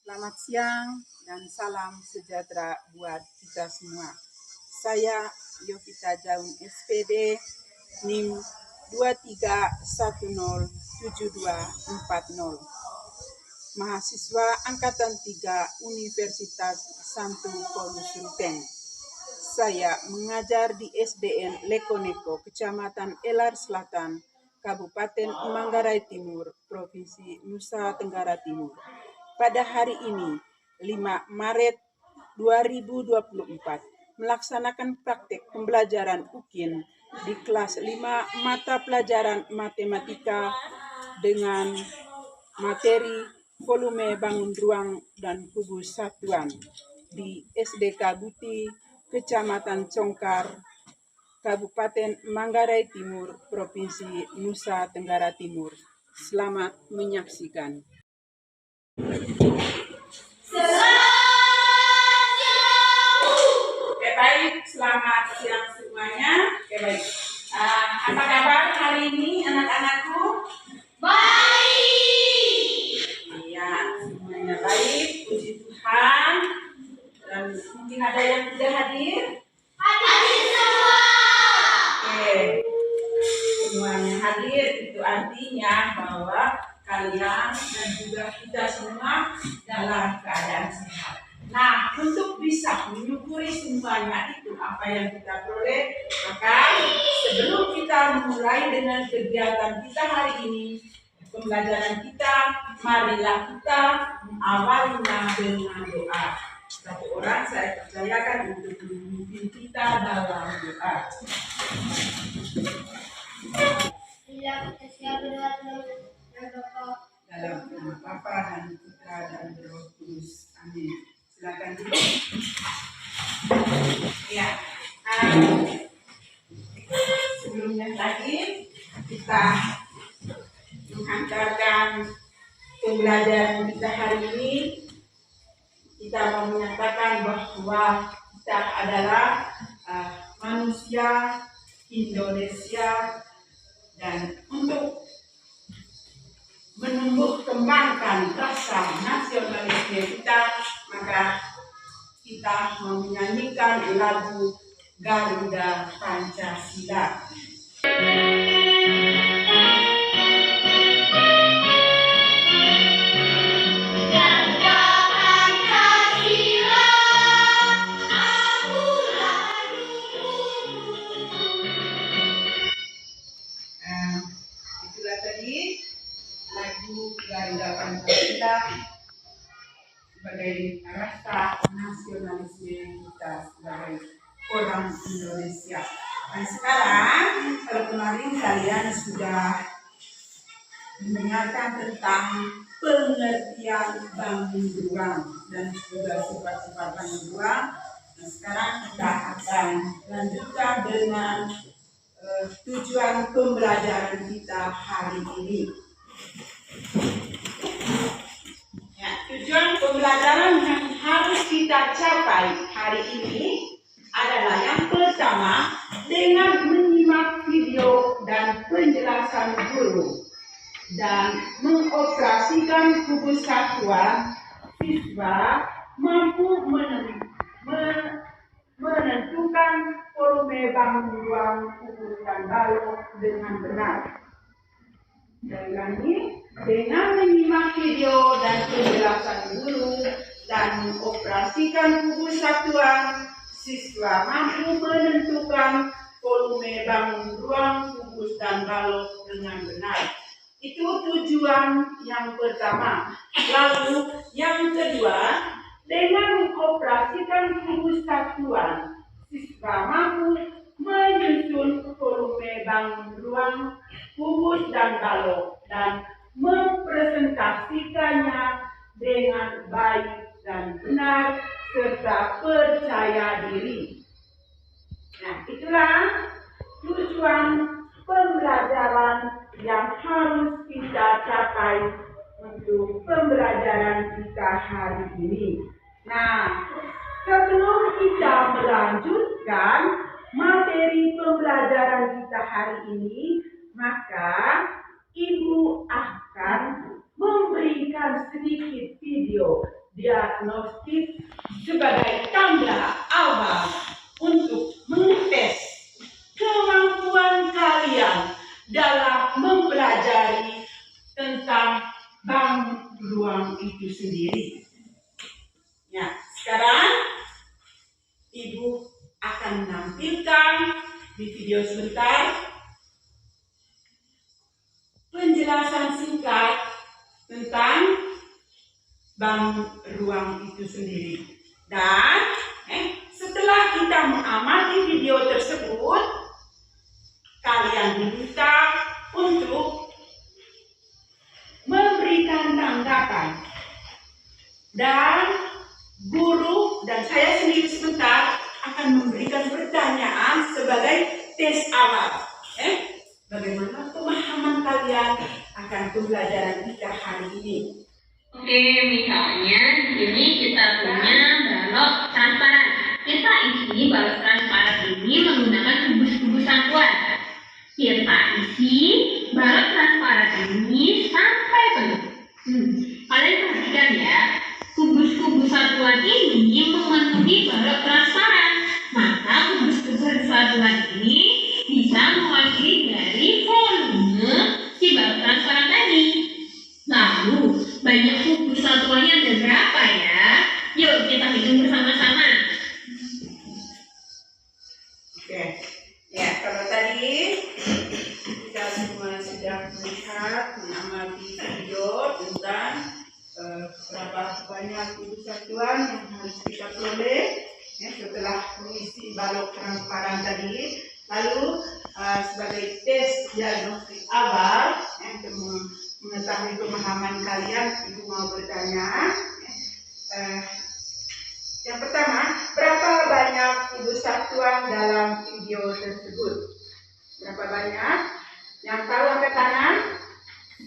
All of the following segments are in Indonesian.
Selamat siang dan salam sejahtera buat kita semua. Saya Yovita Jaun SPD NIM 23107240, mahasiswa Angkatan 3 Universitas Santo Paulus Ruteng. Saya mengajar di SDN Lekoneko, Kecamatan Elar Selatan, Kabupaten Manggarai Timur, Provinsi Nusa Tenggara Timur. Pada hari ini, 5 Maret 2024, melaksanakan praktek pembelajaran UKIN di kelas 5 mata pelajaran matematika dengan materi volume bangun ruang dan kubus satuan di SDK Buti, Kecamatan Congkar, Kabupaten Manggarai Timur, Provinsi Nusa Tenggara Timur. Selamat menyaksikan. Baik, selamat siang semuanya. Baik. Apa kabar hari ini anak-anakku? Baik. Iya, semuanya baik. Puji Tuhan. Dan mungkin ada yang tidak hadir? Hadir semua. Oke. Semuanya hadir, itu artinya bahwa kalian dan juga kita semua dalam keadaan sehat. Nah, untuk bisa menyukuri semuanya itu apa yang kita peroleh, maka sebelum kita memulai dengan kegiatan kita hari ini, pembelajaran kita, marilah kita mengawalinya dengan doa. Satu orang saya percayakan untuk memimpin kita dalam doa. Dalam nama Bapa dan Putra dan Roh Kudus. Amin. Silakan dulu. Ya. Sebelumnya lagi kita menghantarkan pembelajaran kita hari ini. Kita mau menyatakan bahwa kita adalah manusia Indonesia, dan untuk menumbuh kembangkan rasa nasionalisme kita, maka kita menyanyikan lagu Garuda Pancasila. Itulah tadi lagu Garuda Pancasila sebagai rasa nasionalisme kita sebagai orang Indonesia. Dan sekarang, kalau kemarin kalian sudah mendengarkan tentang pengertian bangun ruang dan juga sifat-sifat bangun ruang, nah sekarang kita akan lanjutkan dengan tujuan pembelajaran kita hari ini. Ya, tujuan pembelajaran yang harus kita capai hari ini adalah yang pertama, dengan menyimak video dan penjelasan guru dan mengoperasikan kubus satuan, siswa mampu menentukan volume bangun ruang kubus dan balok dengan benar. Dan lagi, dengan menyimak video dan penjelasan guru dan mengoperasikan kubus satuan, siswa mampu menentukan volume bangun ruang kubus dan balok dengan benar. Itu tujuan yang pertama. Lalu yang kedua, dengan mengoperasikan kubus satuan, siswa mampu menyusun volume bangun ruang kubus dan balok dan mempresentasikannya dengan baik dan benar serta percaya diri. Nah, itulah tujuan pembelajaran yang harus kita capai untuk pembelajaran kita hari ini. Nah, sebelum kita melanjutkan materi pembelajaran kita hari ini, maka Ibu akan memberikan sedikit video di diagnostik sebagai tanda awal untuk mengetes kemampuan kalian dalam mempelajari tentang bank ruang itu sendiri. Ya, sekarang Ibu akan menampilkan di video sebentar penjelasan singkat tentang bank ruang itu sendiri. Dan setelah kita mengamati video tersebut, kalian diminta untuk memberikan tanggapan. Dan guru dan saya sendiri sebentar akan memberikan pertanyaan sebagai tes awal. Bagaimana pemahaman kalian akan pembelajaran kita hari ini? Oke, misalnya ini kita punya balok transparan. Kita isi balok transparan ini menggunakan kubus-kubus satuan. Kita isi balok transparan ini sampai penuh. Kalian perhatikan ya, kubus-kubus satuan ini memenuhi balok transparan. Maka kubus-kubus satuan ini bisa mewakili dari volume si balok transparan tadi. Lalu, banyak kubus satuannya ada berapa ya? Yuk kita hitung bersama-sama. Oke, ya kalau tadi kita semua sudah melihat, mengamati video tentang berapa banyak kubus satuan yang harus kita peroleh setelah mengisi balok transparan tadi. Lalu sebagai tes diagnostik awal untuk mengetahui pemahaman kalian, Ibu mau bertanya. Yang pertama, berapa banyak kubus satuan dalam video tersebut? Berapa banyak? Yang tahu angkat tangan?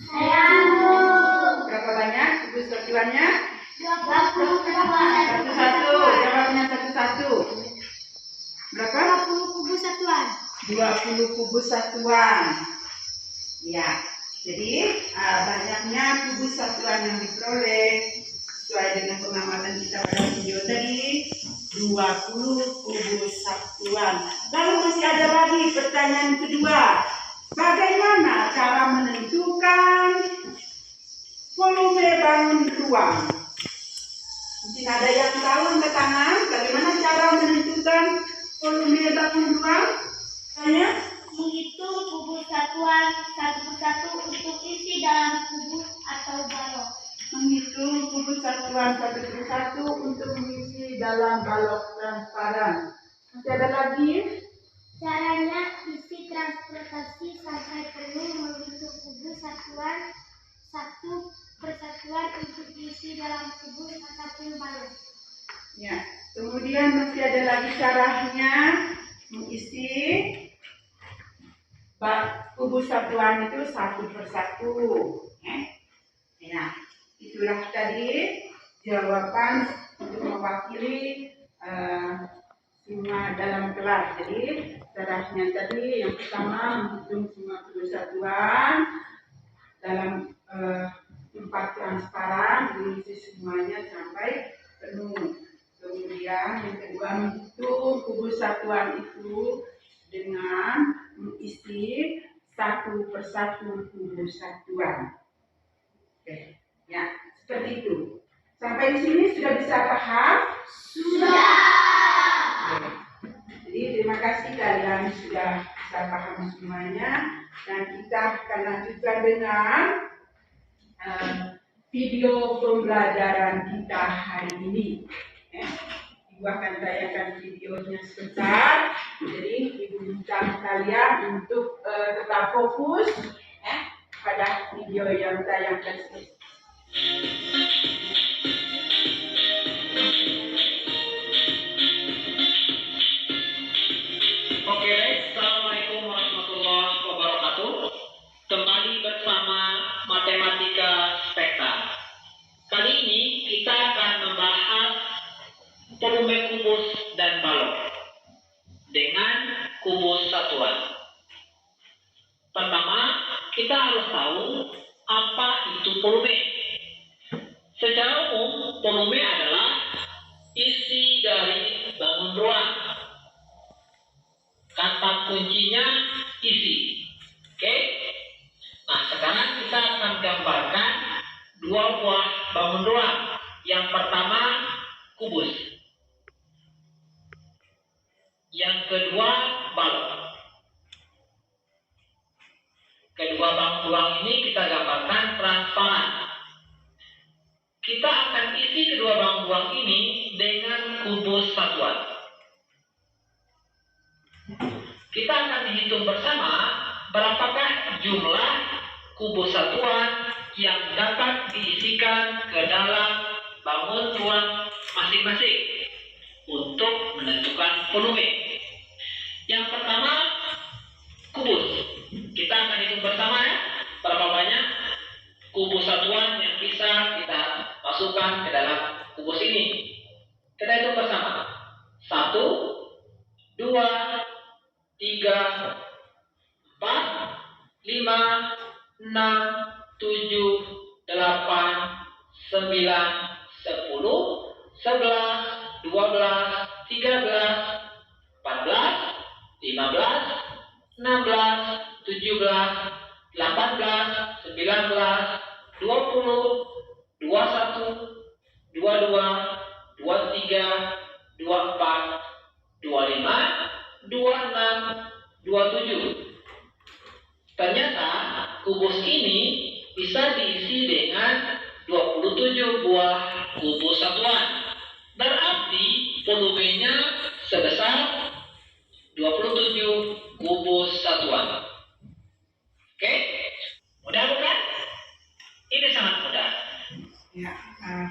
Saya tahu. Berapa banyak kubus satuannya? 20 Satu-satu, jawabnya satu-satu. Berapa? 20 kubus satuan. 20 kubus satuan. Ya, jadi banyaknya kubus satuan yang diperoleh sesuai dengan pengamatan kita pada video tadi, 20 kubus satuan. Lalu masih ada lagi pertanyaan kedua. Bagaimana cara menentukan volume bangun ruang? Mungkin ada yang tahu angkat tangan, bagaimana cara menentukan volume bangun ruang? Tanya? Menghitung kubus satuan satu persatu untuk isi dalam kubus atau balok. Menghitung kubus satuan satu persatu untuk mengisi dalam balok transparan. Masih ada lagi? Caranya isi transportasi sampai penuh menghitung kubus satuan satu persatuan untuk isi dalam kubus ataupun balok. Ya. Kemudian masih ada lagi caranya mengisi kubus satuan itu satu persatu. Nah, itulah tadi jawaban untuk mewakili semua dalam kelas. Jadi caranya tadi yang pertama menghitung semua kubus satuan dalam tempat transparan, diisi semuanya sampai penuh. Kemudian yang kedua menghitung kubus satuan itu dengan mengisi satu persatu kubus satuan. Oke, ya seperti itu. Sampai di sini sudah bisa paham? Sudah. Oke. Jadi terima kasih kalian sudah bisa paham semuanya, dan kita akan lanjutkan dengan video pembelajaran kita hari ini. Ibu akan tayangkan videonya sebentar. Jadi Ibu minta kalian untuk tetap fokus pada video yang tayangkan sebentar. Oke, Assalamualaikum warahmatullahi wabarakatuh. Kembali bersama Matematika Spekta. Kali ini kita akan membahas volume kubus dan balok dengan kubus satuan. Pertama, kita harus tahu apa itu volume. Secara umum, volume adalah kita akan gambarkan dua buah bangun ruang. Yang pertama, kubus. Yang kedua, balok. Kedua bangun ruang ini kita gambarkan transparan. Kita akan isi kedua bangun ruang ini dengan kubus satuan. Kita akan hitung bersama berapakah jumlah kubus satuan yang dapat diisikan ke dalam bangun ruang masing-masing untuk menentukan volume. Yang pertama, kubus. Kita akan hitung bersama ya, berapa banyak kubus satuan yang bisa kita masukkan ke dalam kubus ini. Kita hitung bersama. 1, 2, 3, 4, 5, 6, 7, 8, 9, 10, 11, 12, 13, 14, 15, 16, 17, 18, 19, 20, 21, 22, 23, 24, 25, 26, 27. Ternyata kubus ini bisa diisi dengan 27 buah kubus satuan. Berarti volumenya sebesar 27 kubus satuan. Oke? Mudah bukan? Ini sangat mudah. Ya,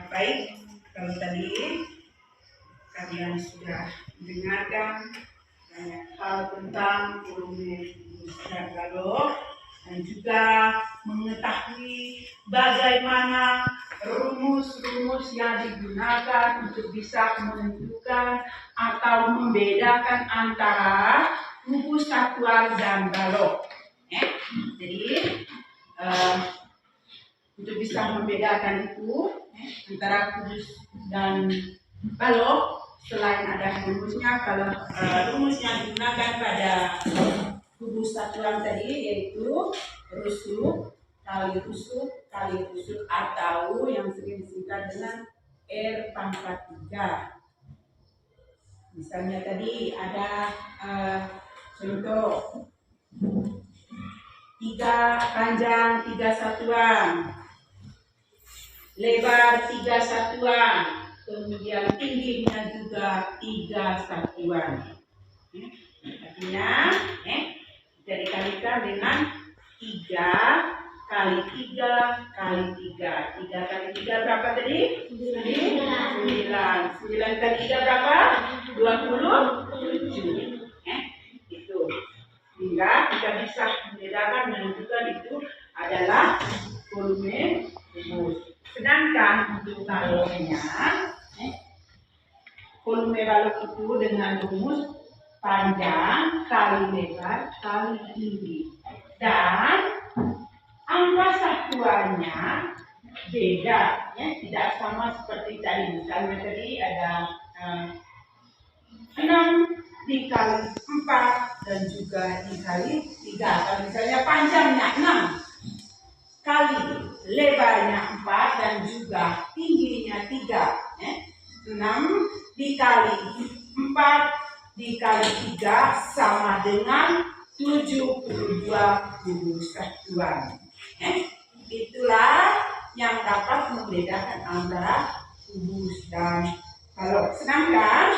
baik. Kalau tadi kalian sudah mendengarkan banyak hal tentang volume dan balok, dan juga mengetahui bagaimana rumus-rumus yang digunakan untuk bisa menentukan atau membedakan antara kubus satuan dan balok. Jadi untuk bisa membedakan itu antara kubus dan balok, selain ada rumusnya, kalau rumus yang digunakan pada kubus satuan tadi yaitu rusuk kali rusuk kali rusuk, atau yang sering disingkat dengan R pangkat 3. Misalnya tadi ada contoh 3 panjang 3 satuan, lebar 3 satuan, kemudian tingginya juga 3 satuan. Artinya bisa dikalikan dengan 3 kali 3 kali 3. 3 kali 3 berapa tadi? 9. 9 kali 3 berapa? 27. Itu. Hingga kita bisa membedakan, menentukan itu adalah volume kubus. Sedangkan untuk baloknya, volume balok itu dengan rumus panjang kali lebar kali tinggi, dan angka satuannya beda, ya, tidak sama seperti tadi. Misalnya tadi ada 6 dikali 4 dan juga dikali 3. Kalau misalnya panjangnya 6 kali lebarnya 4 dan juga tingginya 3, 6 dikali 4 dikali 3 sama dengan 72 kubus satuan. Itulah yang dapat membedakan antara kubus dan balok. Sedangkan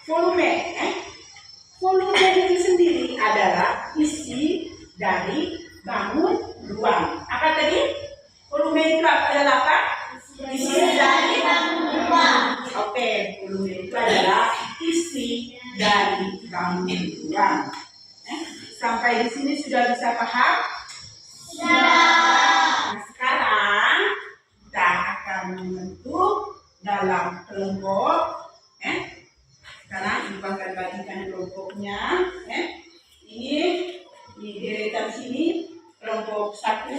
volume itu sendiri adalah isi dari bangun ruang. Apa tadi? Volume itu adalah apa? Isi dari bangun ruang. Oke, volume itu adalah isi dari bangun ruang. Sampai di sini sudah bisa paham? Sudah. Nah, sekarang kita akan membentuk dalam kelompok. Sekarang ibu akan bagikan kelompoknya. Ini di deretan sini kelompok 1,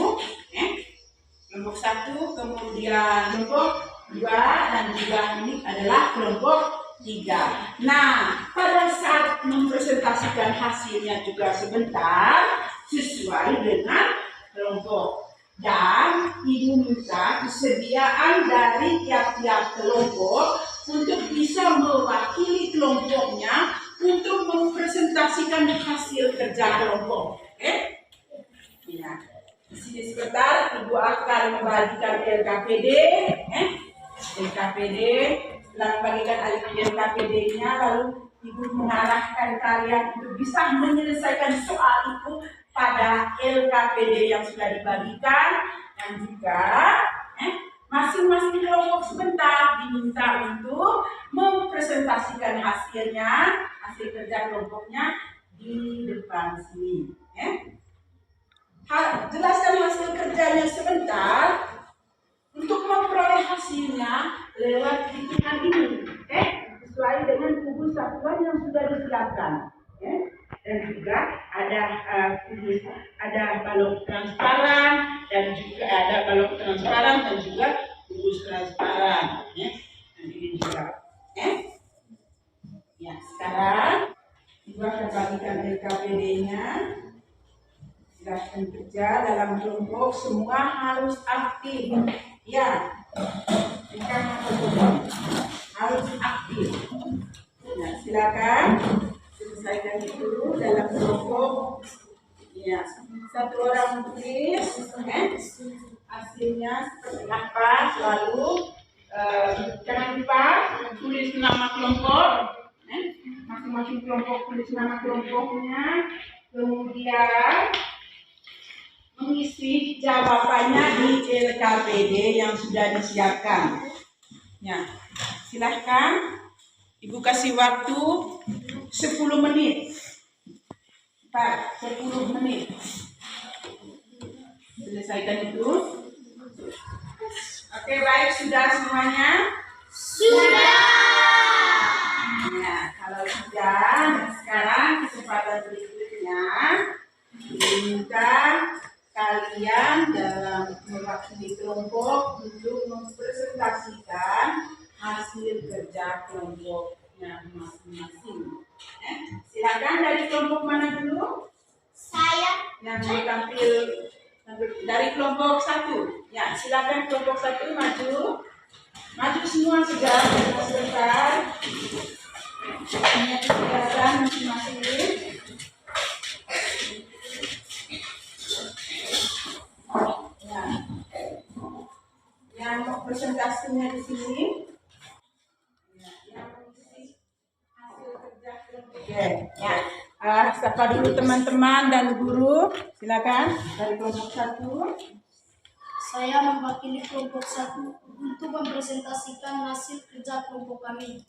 kelompok 1, kemudian kelompok 2, dan juga ini adalah kelompok 3. Nah, pada saat mempresentasikan hasilnya juga sebentar, siswa sesuai dengan kelompok. Dan Ibu minta kesediaan dari tiap-tiap kelompok untuk bisa mewakili kelompoknya untuk mempresentasikan hasil kerja kelompok. Oke? Ya. Di sini sebentar Ibu akan membagikan LKPD. LKPD. Setelah membagikan LKPD-nya, lalu Ibu mengarahkan kalian untuk bisa menyelesaikan soal itu pada LKPD yang sudah dibagikan, dan juga masing-masing kelompok sebentar diminta untuk mempresentasikan hasilnya, hasil kerja kelompoknya di depan sini. Jelaskan hasil kerjanya sebentar. Untuk memperoleh hasilnya lewat hitungan ini, sesuai dengan kubus satuan yang sudah disiapkan. Dan juga ada balok transparan dan juga ada balok transparan dan juga kubus transparan. Dan ini juga. Ya, sekarang Ibu akan bagikan LKPD-nya. Silahkan kerja dalam kelompok, semua harus aktif. Ya, harus aktif. Nah, silakan selesaikan itu dalam kelompok. Ya, satu orang menulis hasilnya seperti apa. Selalu jangan lupa tulis nama kelompok. Masing-masing kelompok tulis nama kelompoknya. Kemudian mengisi jawabannya di LKPD yang sudah disiapkan. Ya, silahkan Ibu kasih waktu 10 menit. 10 menit. Selesaikan itu. Oke, baik, sudah semuanya? Sudah. Ya, kalau sudah, sekarang kesempatan berikutnya diminta kalian dalam mewakili kelompok untuk mempresentasikan hasil kerja kelompoknya masing-masing. Silakan dari kelompok mana dulu? Saya. Yang mau tampil dari kelompok 1. Ya, silakan kelompok 1 maju. Maju semua sudah sebentar. Ini kelihatan masing-masing. Yang mau presentasinya di sini, yang mengisi hasil kerja kelompok. Ya, sapa dulu teman-teman dan guru. Silakan dari kelompok 1. Saya mewakili kelompok 1 untuk mempresentasikan hasil kerja kelompok kami.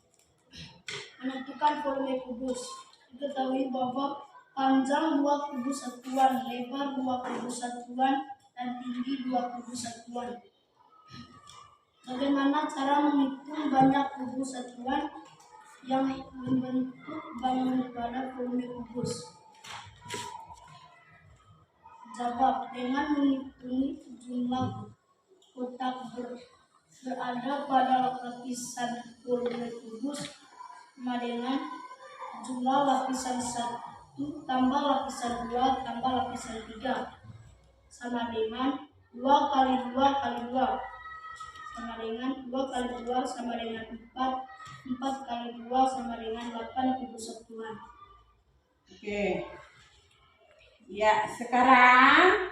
Menentukan volume kubus. Diketahui bahwa panjang 2 kubus satuan, lebar 2 kubus satuan, dan tinggi 2 kubus satuan. Bagaimana cara menghitung banyak kubus satuan yang membentuk bangun pada volume kubus? Jawab, dengan menghitung jumlah kotak berada pada lapisan volume kubus sama dengan jumlah lapisan 1 tambah lapisan 2 tambah lapisan 3 sama dengan 2 kali 2 kali 2 sama dengan 2 kali 2 sama dengan 4, 4 kali 2 sama dengan 8 kubus satuan. Oke. Ya, sekarang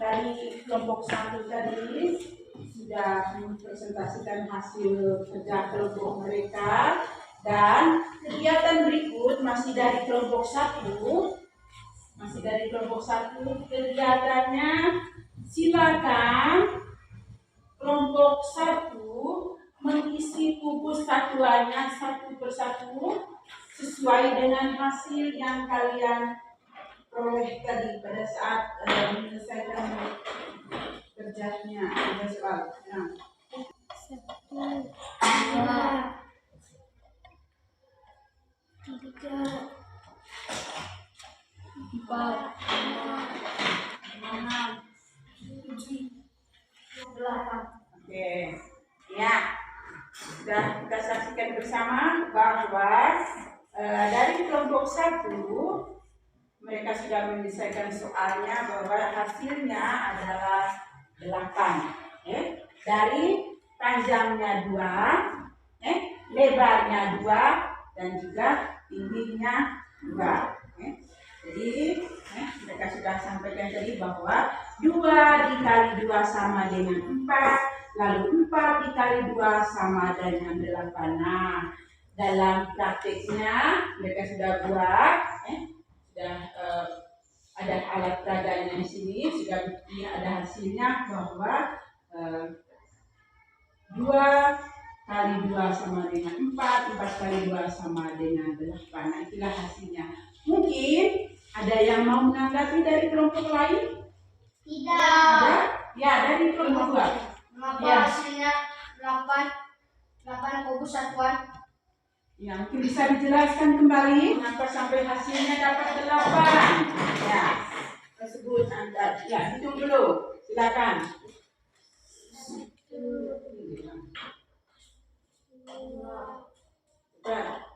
dari kelompok 1 tadi sudah mempresentasikan hasil kerja kelompok mereka, dan kegiatan berikut masih dari kelompok 1. Masih dari kelompok 1, kegiatannya silakan kelompok 1 mengisi kubus satuannya satu persatu sesuai dengan hasil yang kalian peroleh tadi pada saat menyelesaikan kerjanya. Ada soal? Nah. 1, 2, 3, 4, 5, 6, 7, 8. Oke, ya, sudah kita saksikan bersama bahwa dari kelompok 1 mereka mereka sudah menyelesaikan soalnya bahwa hasilnya adalah 8. Dari panjangnya 2, lebarnya 2, dan juga tingginya 2. Jadi mereka sudah sampaikan tadi bahwa 2 dikali 2 sama dengan 4, lalu 4 dikali 2 sama dengan 8. Nah, dalam prakteknya mereka sudah buat, sudah ada alat peraganya di sini, sudah bukti ada hasilnya bahwa 2 kali 2 sama dengan 4, 4 kali 2 sama dengan 8. Nah, itulah hasilnya. Mungkin ada yang mau menanggapi dari kelompok lain? Tidak. Ada? Ya, dari kelompok 2. Mengapa Ya. hasilnya 8 kubus satuan? Ya, mungkin bisa dijelaskan kembali mengapa sampai hasilnya dapat 8. Ya, tersebut Anda. Ya, hitung dulu. Silakan. 4.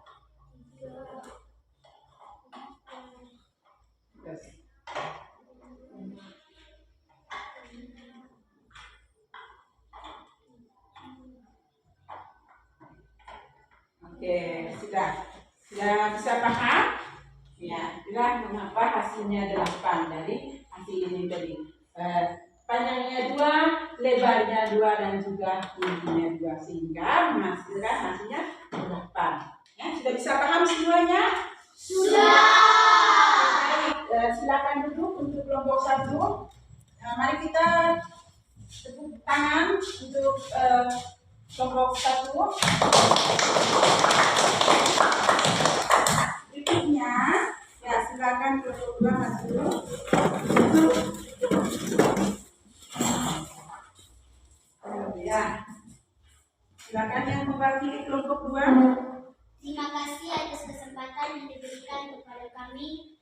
Oke, sudah bisa paham? Ya, itulah mengapa hasilnya 8 dari hasil ini tadi. Panjangnya 2, lebarnya 2, dan juga tingginya 2, sehingga menghasilkan hasilnya 8. Ya, sudah bisa paham semuanya? Sudah. Baik, silakan duduk untuk kelompok 1. Mari kita tepuk tangan untuk kelompok 1. Berikutnya, ya silakan kelompok 2 masuk. Ya, silakan yang mewakili kelompok 2. Terima kasih atas kesempatan yang diberikan kepada kami.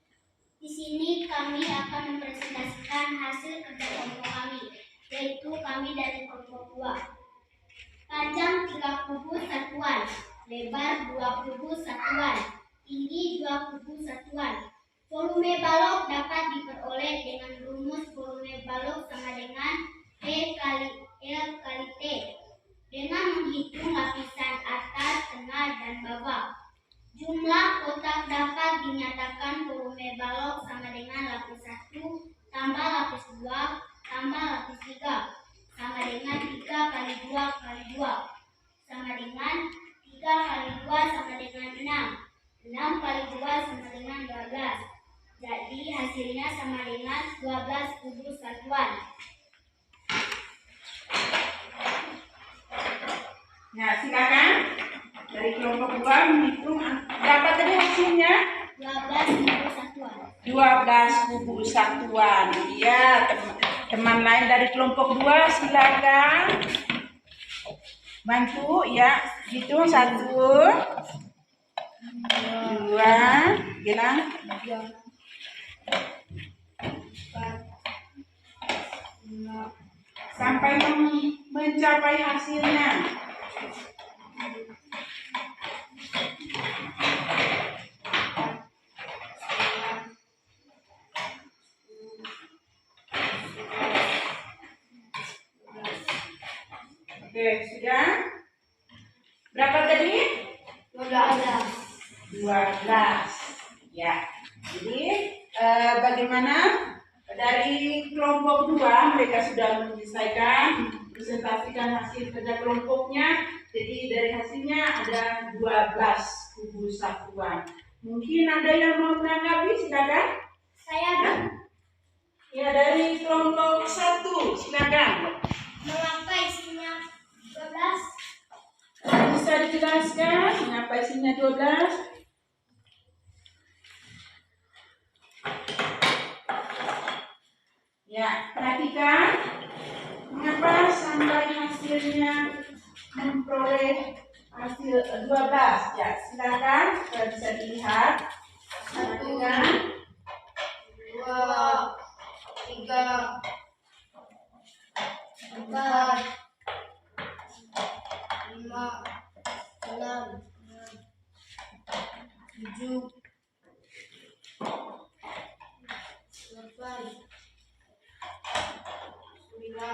Di sini kami akan mempresentasikan hasil kerja kelompok kami, yaitu kami dari kelompok 2. Panjang 3 kubus satuan, lebar 2 kubus satuan, tinggi 2 kubus satuan. Volume balok dapat diperoleh dengan rumus volume balok sama dengan P kali L kali T. Dengan menghitung lapisan atas, tengah, dan bawah. Jumlah kotak dapat dinyatakan volume balok sama dengan lapis 1 tambah lapis 2 tambah lapis 3 sama dengan 3 kali 2 kali 2 sama dengan 3 kali 2 sama dengan 6. 6 kali 2 sama dengan 12. Jadi hasilnya sama dengan 12 kubus satuan. Nah, silakan dari kelompok 2 menghitung berapa tadi hasilnya? 12 kubus satuan. 12 kubus satuan. Iya, teman lain dari kelompok 2 silakan bantu ya. Hitung 1, 2, bilang 5, sampai mencapai hasilnya. Oke, sudah? Berapa tadi? 12. Ya. Jadi bagaimana dari kelompok 2 mereka sudah menyelesaikan presentasikan hasil kerja kelompoknya. Jadi dari hasilnya ada 12 kubus satuan. Mungkin ada yang mau menanggapi, silakan. Saya Ya, dari kelompok 1 silakan. mengapa isinya 12? Bisa dijelaskan mengapa isinya 12? Ya, perhatikan mengapa sampai hasilnya memperoleh hasil 12. Ya, silakan bisa dilihat. Perhatikan 2, 3, 4, 5, 6, 7, Ya,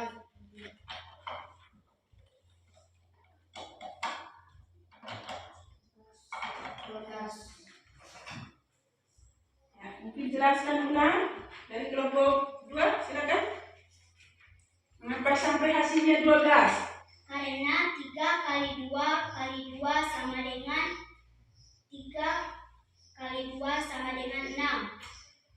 mungkin jelaskan ulang dari kelompok 2, silakan. Mengapa sampai hasilnya 12? Karena 3 kali 2 sama dengan 3 kali 2 sama dengan 6.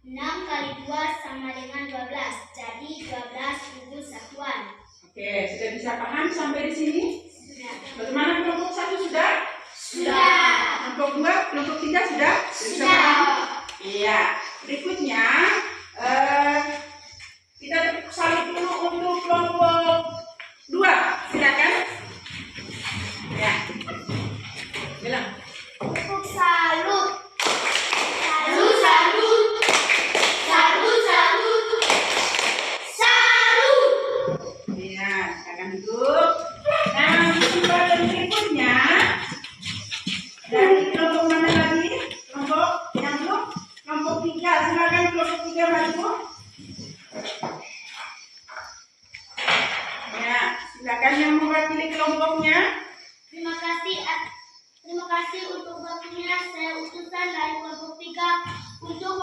6 kali 2 sama dengan 12. Jadi 12 kubus satuan. Oke, sudah bisa paham sampai di sini? Sudah. Bagaimana kelompok 1 sudah? Sudah. Kelompok 2, kelompok 3 sudah? Bisa Sudah. paham? Iya. Berikutnya kita tepuk salut dulu untuk kelompok 2. Silakan. Ya. Bilang. Tepuk salut. Salut, salut. Salut, salut. Salut. Iya, silakan duduk. Nah, kesempatan berikutnya dari kelompok mana lagi? Kelompok yang belum? Kelompok 3. Silakan kelompok 3 maju. Ya, silakan yang mewakili kelompoknya. Terima kasih untuk waktunya. Saya utusan dari kelompok 3 untuk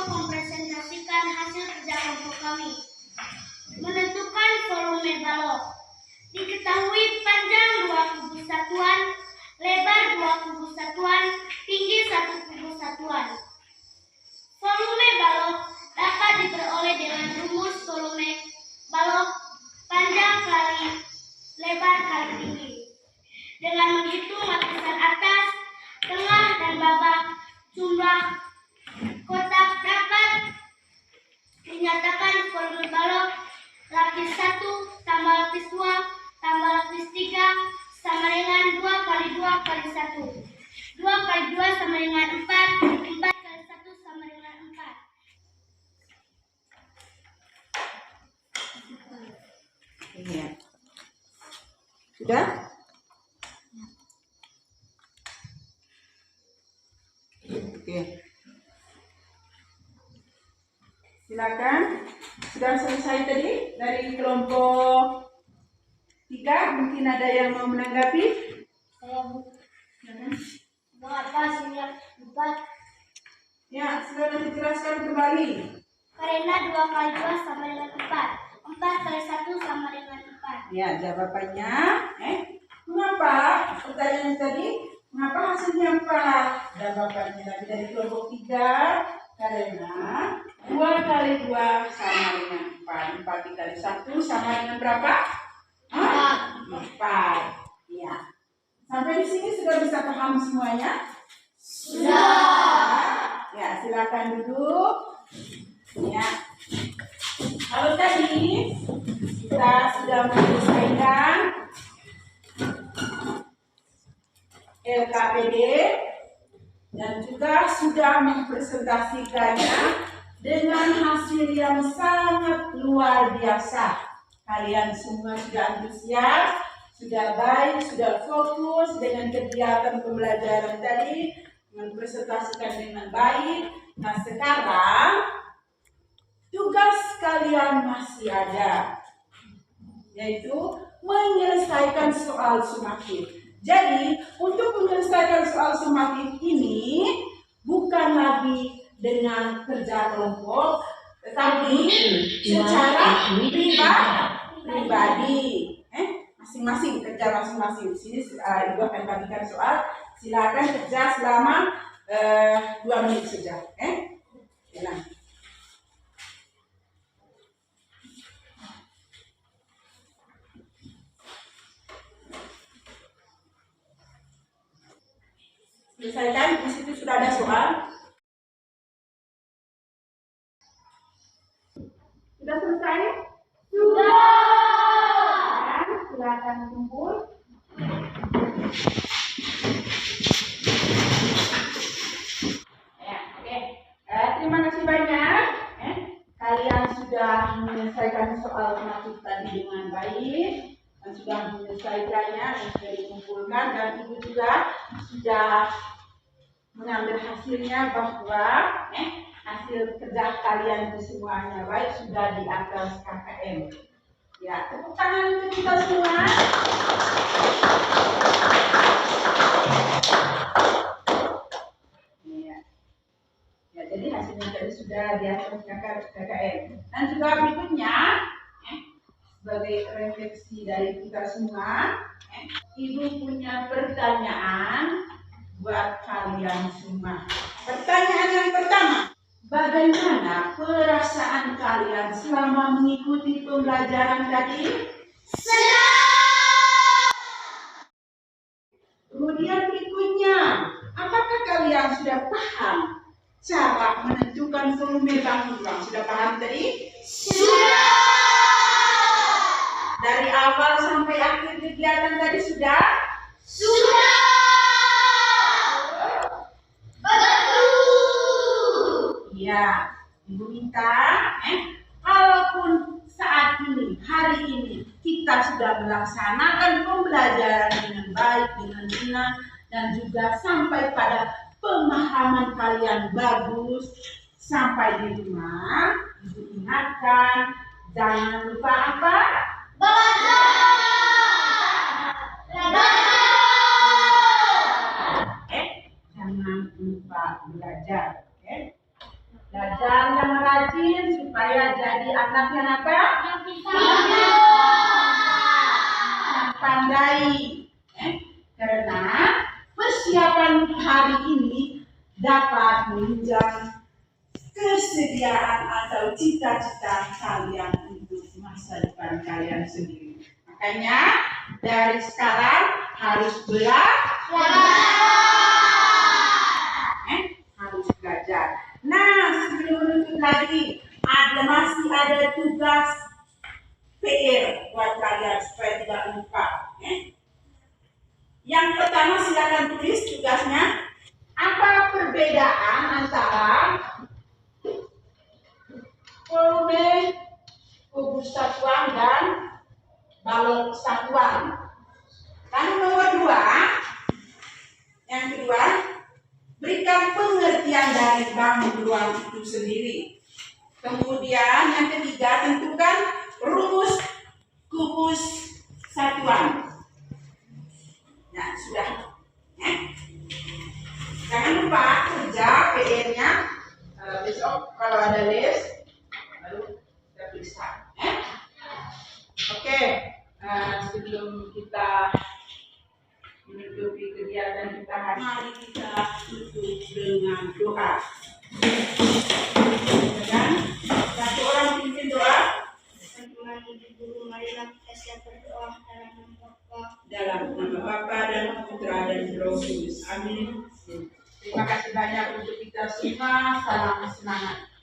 mempresentasikan hasil kerja kelompok kami. Menentukan volume balok. Diketahui panjang 2 kubus satuan, lebar 2 kubus satuan, tinggi 1 kubus satuan. Volume balok dapat diperoleh dengan rumus volume balok panjang kali lebar kali tinggi. Dengan menghitung lapisan atas, tengah, dan bawah, jumlah kotak dapat dinyatakan volume balok lapis 1 tambah lapis 2 tambah lapis 3 sama dengan 2 kali 2 kali 1. 2 kali 2 sama dengan 4, 4 kali 1 sama dengan 4. Iya. Sudah? Oke. Silakan. Sudah selesai tadi dari kelompok 3. Mungkin ada yang mau menanggapi? Saya mengapa hasilnya 4? Ya, sudah dijelaskan kembali. Karena 2 kali 2 sama dengan 4. 4 kali 1 sama dengan 4. Ya, jawabannya. Mengapa? Pertanyaan tadi. Mengapa hasilnya 4? Jawabannya tadi dari kelompok 3. Karena 2 kali 2 sama dengan 4. 4 dikali 1 sama dengan berapa? 4. Ya. Sampai di sini sudah bisa paham semuanya? Sudah. Ya, silakan duduk. Ya. Kalau tadi kita sudah menyelesaikan LKPD dan juga sudah mempresentasikannya dengan hasil yang sangat luar biasa. Kalian semua sudah antusias, sudah baik, sudah fokus dengan kegiatan pembelajaran tadi, mempresentasikan dengan baik. Nah, sekarang tugas kalian masih ada, yaitu menyelesaikan soal sumatif. Jadi, untuk menyelesaikan soal sumatif ini bukan lagi dengan kerja kelompok, tetapi secara pribadi. Masing-masing kerja masing-masing. Di sini Ibu akan bagikan soal. Silakan kerja selama 2 menit saja. Nah. Selesaikan, di situ sudah ada soal. Sudah selesai? Sudah. Silakan kumpul. Ya, oke. Terima kasih banyak. Kalian sudah menyelesaikan soal sumatif tadi dengan baik. Dan sudah menyelesaikannya dan sudah dikumpulkan, dan Ibu juga sudah mengambil hasilnya bahwa hasil kerja kerja kalian itu semuanya baik sudah di atas KKM. Ya, tepuk tangan untuk kita semua. Ya, ya jadi hasilnya tadi sudah di atas KKM. Dan juga berikutnya, sebagai refleksi dari kita semua, Ibu punya pertanyaan buat kalian semua. Pertanyaan yang pertama, bagaimana perasaan kalian selama mengikuti pembelajaran tadi? Kemudian berikutnya, apakah kalian sudah paham cara menentukan volume bangun ruang? Sudah paham tadi? Sudah! Dari awal sampai akhir kegiatan tadi sudah? Sudah! Ya, Ibu minta, walaupun saat ini, hari ini, kita sudah melaksanakan pembelajaran dengan baik, dengan benar, dan juga sampai pada pemahaman kalian bagus, sampai di rumah, Ibu ingatkan, jangan lupa apa? Jangan lupa belajar. Belajar yang rajin supaya jadi anak yang apa? Yang pandai. Karena persiapan hari ini dapat menunjang kesediaan atau cita-cita kalian untuk masa depan kalian sendiri. Makanya dari sekarang harus harus belajar. Nah, sebelum menutup lagi, masih ada tugas PR buat kalian supaya tidak lupa. Yang pertama, silakan tulis tugasnya. Apa perbedaan antara volume kubus satuan dan balok satuan? Lalu nomor 2, yang kedua, berikan pengertian dari bangun ruang itu sendiri. Kemudian yang ketiga, tentukan rumus kubus satuan. Nah, sudah. Jangan lupa kerja PR-nya besok kalau ada les, lalu kita periksa. Oke, sebelum kita menutupi kegiatan kita hari ini, mari kita tutup dengan doa. Dan satu orang pimpin doa. Teman Ibu Guru, marilah kita siap berdoa dalam nama Bapa dan Putra dan Roh Kudus. Amin. Terima kasih banyak untuk kita semua. Salam semangat.